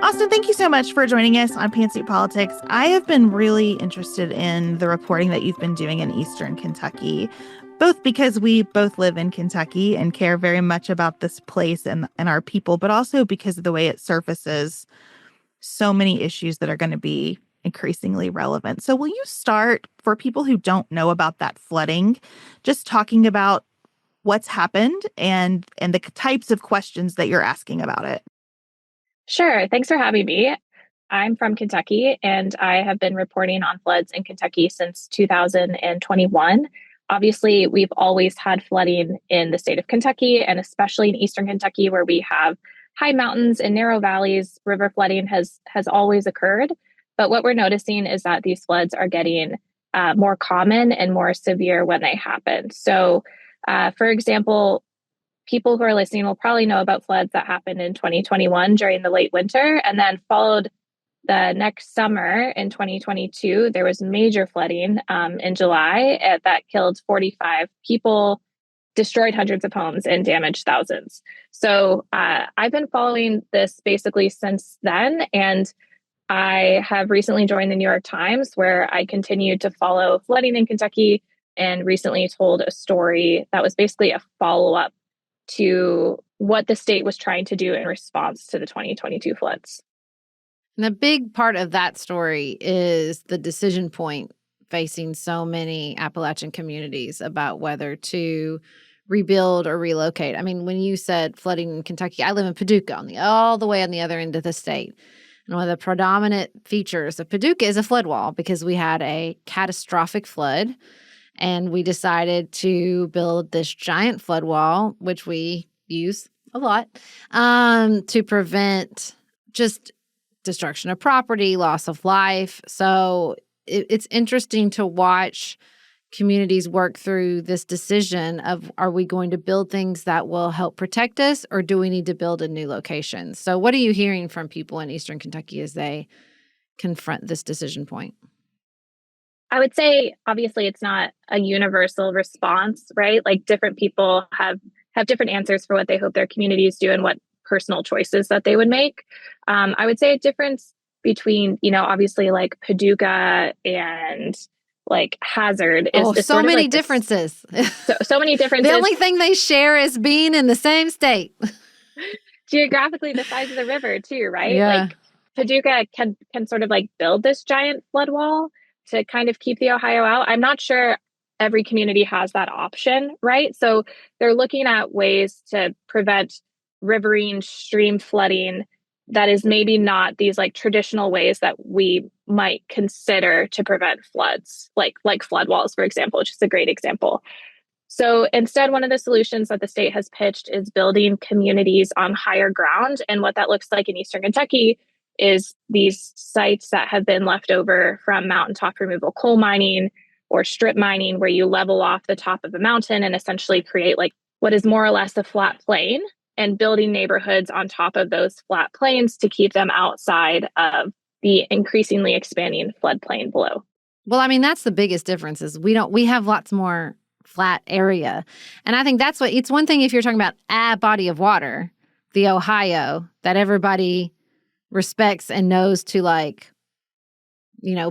Austyn, thank you so much for joining us on Pantsuit Politics. I have been really interested in the reporting that you've been doing in Eastern Kentucky, both because we both live in Kentucky and care very much about this place and our people, but also because of the way it surfaces so many issues that are going to be increasingly relevant. So will you start, for people who don't know about that flooding, just talking about what's happened and the types of questions that you're asking about it? Sure. Thanks for having me. I'm from Kentucky and I have been reporting on floods in Kentucky since 2021. Obviously, we've always had flooding in the state of Kentucky and especially in eastern Kentucky where we have high mountains and narrow valleys. River flooding has always occurred. But what we're noticing is that these floods are getting more common and more severe when they happen. So, for example, people who are listening will probably know about floods that happened in 2021 during the late winter and then followed the next summer in 2022. There was major flooding in July that killed 45 people, destroyed hundreds of homes, and damaged thousands. So I've been following this basically since then. And I have recently joined the New York Times, where I continued to follow flooding in Kentucky and recently told a story that was basically a follow-up to what the state was trying to do in response to the 2022 floods. And a big part of that story is the decision point facing so many Appalachian communities about whether to rebuild or relocate. I mean, when you said flooding in Kentucky, I live in Paducah, all the way on the other end of the state. And one of the predominant features of Paducah is a flood wall because we had a catastrophic flood. And we decided to build this giant flood wall, which we use a lot, to prevent just destruction of property, loss of life. So it's interesting to watch communities work through this decision of, are we going to build things that will help protect us, or do we need to build a new location? So what are you hearing from people in Eastern Kentucky as they confront this decision point? I would say, obviously, it's not a universal response, right? Like different people have different answers for what they hope their communities do and what personal choices that they would make. I would say a difference between, obviously like Paducah and like Hazard is so sort of many like differences. So many differences. The only thing they share is being in the same state. Geographically, the size of the river too, right? Yeah. Like Paducah can sort of like build this giant flood wall to kind of keep the Ohio out. I'm not sure every community has that option, right? So they're looking at ways to prevent riverine stream flooding that is maybe not these like traditional ways that we might consider to prevent floods, like flood walls, for example, which is a great example. So instead, one of the solutions that the state has pitched is building communities on higher ground. And what that looks like in Eastern Kentucky is these sites that have been left over from mountaintop removal coal mining or strip mining, where you level off the top of a mountain and essentially create like what is more or less a flat plain, and building neighborhoods on top of those flat plains to keep them outside of the increasingly expanding floodplain below. Well, I mean, that's the biggest difference is we have lots more flat area. And I think that's it's one thing if you're talking about a body of water, the Ohio, that everybody respects and knows to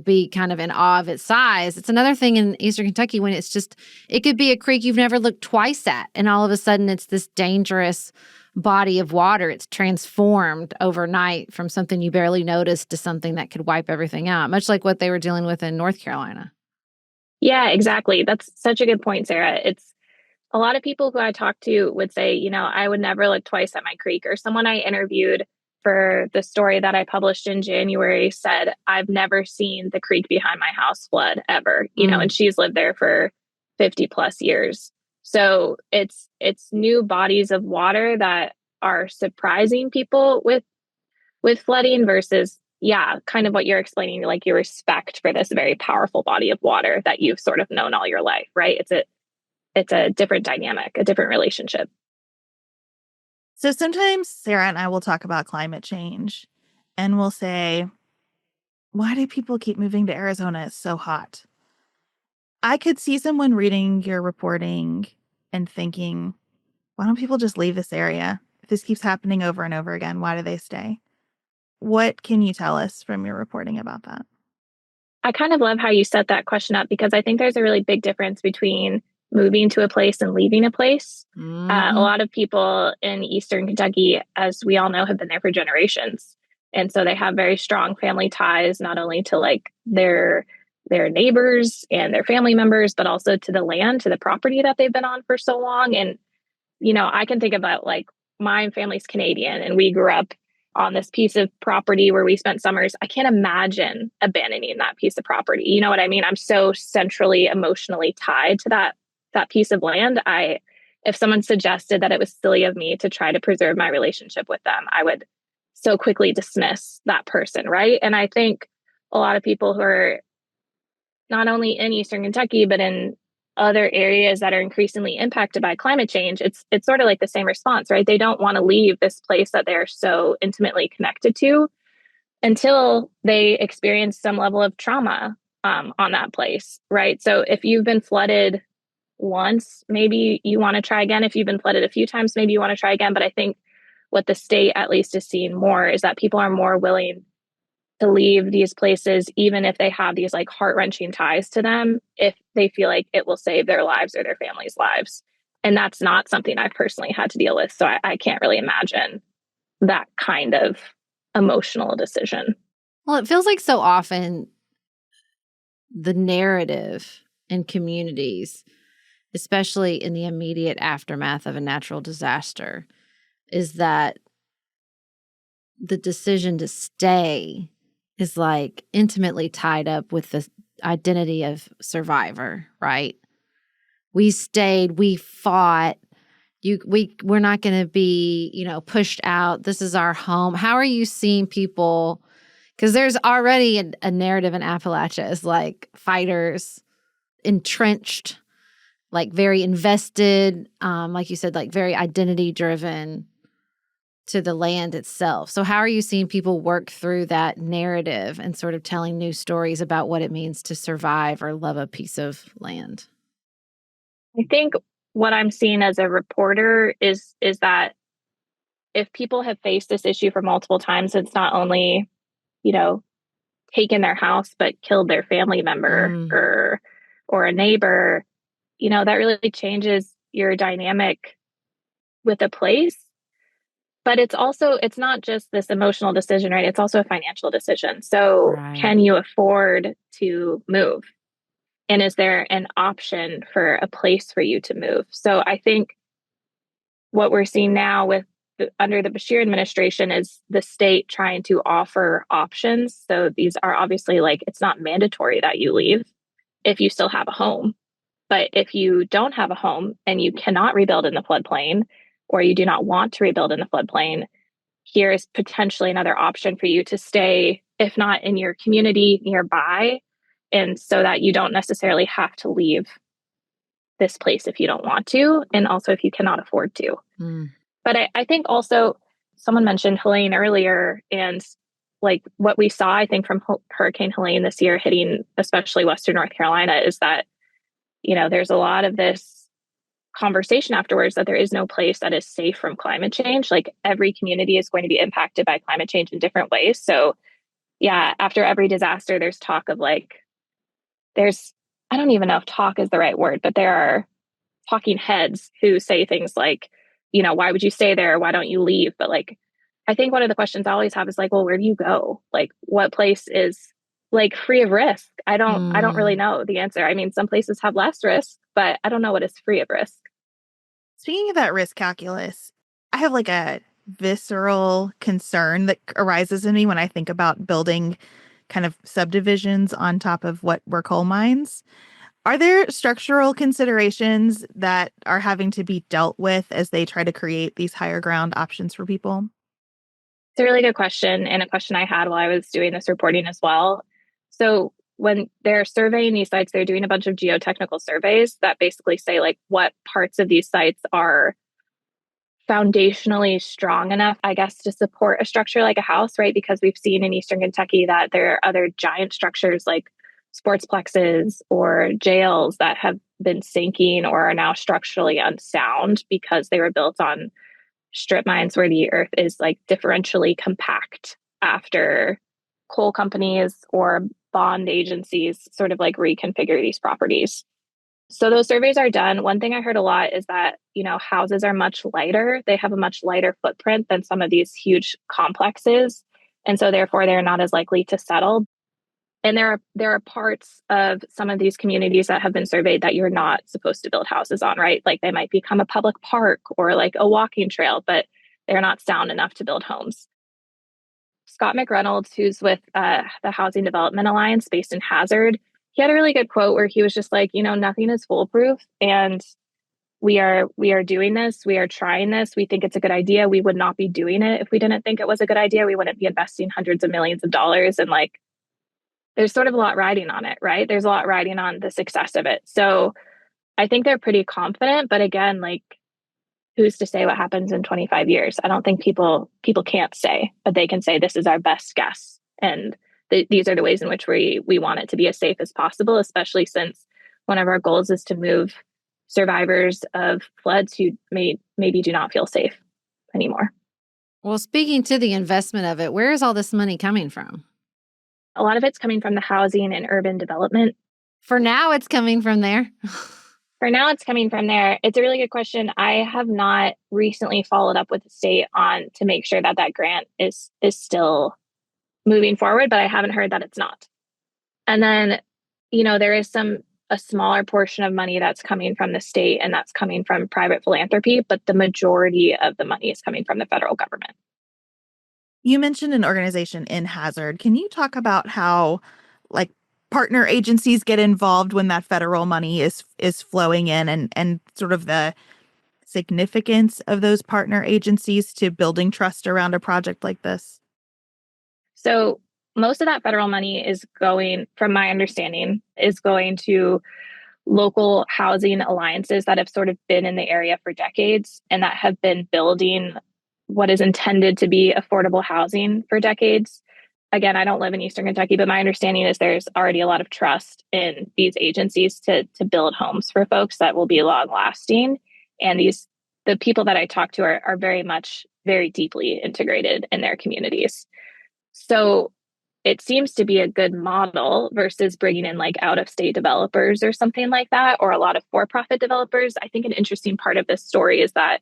be kind of in awe of its size. It's another thing in Eastern Kentucky when it could be a creek you've never looked twice at. And all of a sudden it's this dangerous body of water. It's transformed overnight from something you barely noticed to something that could wipe everything out, much like what they were dealing with in North Carolina. Yeah, exactly. That's such a good point, Sarah. It's a lot of people who I talk to would say, I would never look twice at my creek. Or someone I interviewed for the story that I published in January said, I've never seen the creek behind my house flood ever, and she's lived there for 50 plus years. So it's new bodies of water that are surprising people with flooding versus, kind of what you're explaining, like your respect for this very powerful body of water that you've sort of known all your life, right? It's a different dynamic, a different relationship. So sometimes Sarah and I will talk about climate change and we'll say, why do people keep moving to Arizona? It's so hot. I could see someone reading your reporting and thinking, why don't people just leave this area? If this keeps happening over and over again, why do they stay? What can you tell us from your reporting about that? I kind of love how you set that question up because I think there's a really big difference between moving to a place and leaving a place. A lot of people in Eastern Kentucky, as we all know, have been there for generations. And so they have very strong family ties, not only to like their neighbors and their family members, but also to the land, to the property that they've been on for so long. And, you know, I can think about like my family's Canadian and we grew up on this piece of property where we spent summers. I can't imagine abandoning that piece of property. You know what I mean? I'm so centrally, emotionally tied to that piece of land. If someone suggested that it was silly of me to try to preserve my relationship with them, I would so quickly dismiss that person, right? And I think a lot of people who are not only in Eastern Kentucky, but in other areas that are increasingly impacted by climate change, it's sort of like the same response, right? They don't want to leave this place that they're so intimately connected to until they experience some level of trauma on that place, right? So if you've been flooded once, maybe you want to try again. If you've been flooded a few times, maybe you want to try again. But I think what the state at least is seeing more is that people are more willing to leave these places, even if they have these like heart-wrenching ties to them, if they feel like it will save their lives or their families' lives. And that's not something I've personally had to deal with. So I can't really imagine that kind of emotional decision. Well, it feels like so often the narrative in communities, especially in the immediate aftermath of a natural disaster, is that the decision to stay is like intimately tied up with the identity of survivor, right? We stayed, we fought. We're not going to be, pushed out. This is our home. How are you seeing people? Because there's already a narrative in Appalachia as like fighters, entrenched, like very invested, like you said, like very identity driven to the land itself. So how are you seeing people work through that narrative and sort of telling new stories about what it means to survive or love a piece of land? I think what I'm seeing as a reporter is that if people have faced this issue for multiple times, it's not only, taken their house, but killed their family member or a neighbor, that really changes your dynamic with a place. But it's not just this emotional decision, right? It's also a financial decision. So can you afford to move? And is there an option for a place for you to move? So I think what we're seeing now under the Bashir administration is the state trying to offer options. So these are obviously like, it's not mandatory that you leave if you still have a home. But if you don't have a home and you cannot rebuild in the floodplain, or you do not want to rebuild in the floodplain, here is potentially another option for you to stay, if not in your community nearby, and so that you don't necessarily have to leave this place if you don't want to, and also if you cannot afford to. But I think also someone mentioned Helene earlier, and like what we saw, I think, from Hurricane Helene this year hitting especially Western North Carolina is that, there's a lot of this conversation afterwards that there is no place that is safe from climate change. Like every community is going to be impacted by climate change in different ways. So yeah, after every disaster, there's talk of like, I don't even know if talk is the right word, but there are talking heads who say things like, why would you stay there? Why don't you leave? But like, I think one of the questions I always have is like, well, where do you go? Like what place is like free of risk? I don't really know the answer. I mean, some places have less risk, but I don't know what is free of risk. Speaking of that risk calculus, I have like a visceral concern that arises in me when I think about building kind of subdivisions on top of what were coal mines. Are there structural considerations that are having to be dealt with as they try to create these higher ground options for people? It's a really good question, and a question I had while I was doing this reporting as well. So when they're surveying these sites, they're doing a bunch of geotechnical surveys that basically say like what parts of these sites are foundationally strong enough, I guess, to support a structure like a house, right? Because we've seen in Eastern Kentucky that there are other giant structures like sportsplexes or jails that have been sinking or are now structurally unsound because they were built on strip mines where the earth is like differentially compact after coal companies or bond agencies sort of like reconfigure these properties. So those surveys are done. One thing I heard a lot is that, houses are much lighter. They have a much lighter footprint than some of these huge complexes. And so therefore they're not as likely to settle. And there are parts of some of these communities that have been surveyed that you're not supposed to build houses on, right? Like they might become a public park or like a walking trail, but they're not sound enough to build homes. Scott McReynolds, who's with the Housing Development Alliance based in Hazard, he had a really good quote where he was just like, nothing is foolproof, and we are doing this, we are trying this, we think it's a good idea. We would not be doing it if we didn't think it was a good idea. We wouldn't be investing hundreds of millions of dollars, and like there's sort of a lot riding on it, right? There's a lot riding on the success of it. So I think they're pretty confident, but again, like who's to say what happens in 25 years? I don't think people can't say, but they can say this is our best guess. And these are the ways in which we want it to be as safe as possible, especially since one of our goals is to move survivors of floods who maybe do not feel safe anymore. Well, speaking to the investment of it, where is all this money coming from? A lot of it's coming from the housing and urban development. For now, it's coming from there. For now, it's coming from there. It's a really good question. I have not recently followed up with the state to make sure that grant is still moving forward, but I haven't heard that it's not. And then, there is a smaller portion of money that's coming from the state and that's coming from private philanthropy, but the majority of the money is coming from the federal government. You mentioned an organization in Hazard. Can you talk about how like partner agencies get involved when that federal money is flowing in, and sort of the significance of those partner agencies to building trust around a project like this? So most of that federal money is going, from my understanding, is going to local housing alliances that have sort of been in the area for decades and that have been building what is intended to be affordable housing for decades. Again, I don't live in Eastern Kentucky, but my understanding is there's already a lot of trust in these agencies to build homes for folks that will be long lasting. And the people that I talk to are very deeply integrated in their communities. So it seems to be a good model versus bringing in like out of state developers or something like that, or a lot of for-profit developers. I think an interesting part of this story is that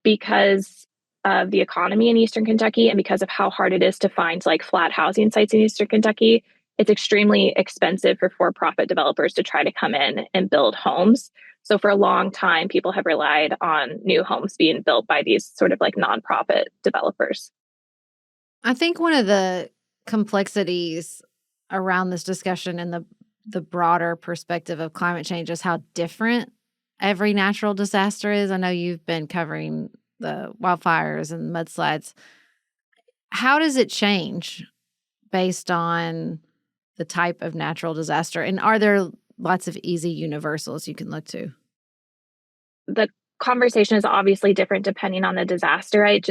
because of the economy in Eastern Kentucky and because of how hard it is to find like flat housing sites in Eastern Kentucky, it's extremely expensive for for-profit developers to try to come in and build homes. So for a long time, people have relied on new homes being built by these sort of like nonprofit developers. I think one of the complexities around this discussion and the broader perspective of climate change is how different every natural disaster is. I know you've been covering the wildfires and mudslides. How does it change based on the type of natural disaster? And are there lots of easy universals you can look to? The conversation is obviously different depending on the disaster, right?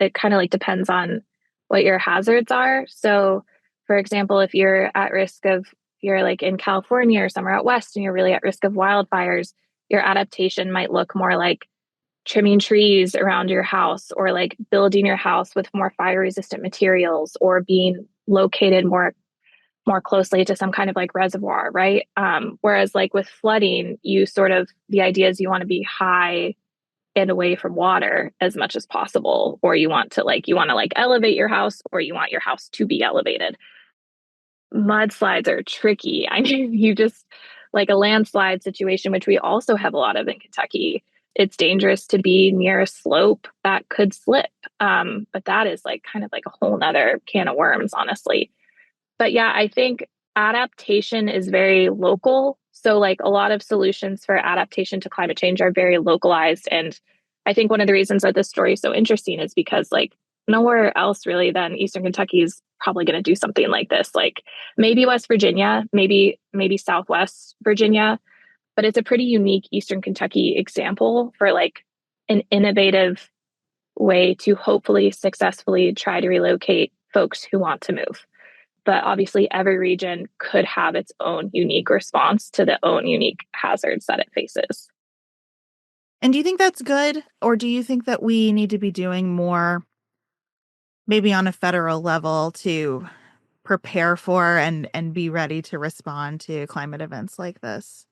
It kind of like depends on what your hazards are. So, for example, if you're like in California or somewhere out west and you're really at risk of wildfires, your adaptation might look more like trimming trees around your house, or like building your house with more fire resistant materials, or being located more closely to some kind of like reservoir, right? Whereas like with flooding, the idea is you want to be high and away from water as much as possible, or you want to elevate your house, or you want your house to be elevated. Mudslides are tricky. I mean, you just like a landslide situation, which we also have a lot of in Kentucky. It's dangerous to be near a slope that could slip. But that is like kind of like a whole nother can of worms, honestly. But yeah, I think adaptation is very local. So like a lot of solutions for adaptation to climate change are very localized. And I think one of the reasons that this story is so interesting is because like nowhere else really than Eastern Kentucky is probably going to do something like this. Like maybe West Virginia, maybe Southwest Virginia, but it's a pretty unique Eastern Kentucky example for like an innovative way to hopefully successfully try to relocate folks who want to move. But obviously every region could have its own unique response to the own unique hazards that it faces. And do you think that's good? Or do you think that we need to be doing more maybe on a federal level to prepare for and be ready to respond to climate events like this?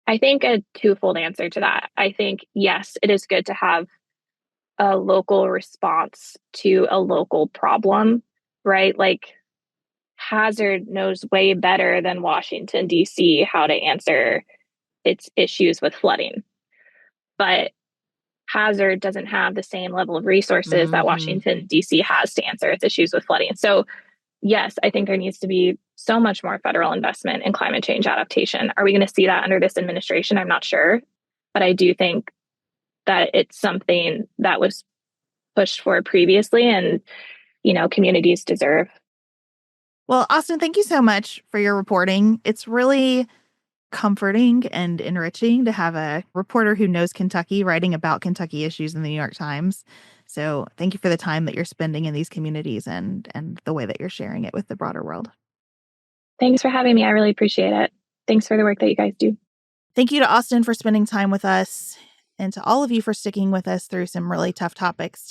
I think a twofold answer to that. I think, yes, it is good to have a local response to a local problem, right? Like Hazard knows way better than Washington, D.C., how to answer its issues with flooding. But Hazard doesn't have the same level of resources that Mm-hmm. Washington, D.C. has to answer its issues with flooding. So, yes, I think there needs to be so much more federal investment in climate change adaptation. Are we going to see that under this administration? I'm not sure. But I do think that it's something that was pushed for previously and, communities deserve. Well, Austyn, thank you so much for your reporting. It's really comforting and enriching to have a reporter who knows Kentucky writing about Kentucky issues in the New York Times. So thank you for the time that you're spending in these communities and the way that you're sharing it with the broader world. Thanks for having me. I really appreciate it. Thanks for the work that you guys do. Thank you to Austyn for spending time with us and to all of you for sticking with us through some really tough topics today.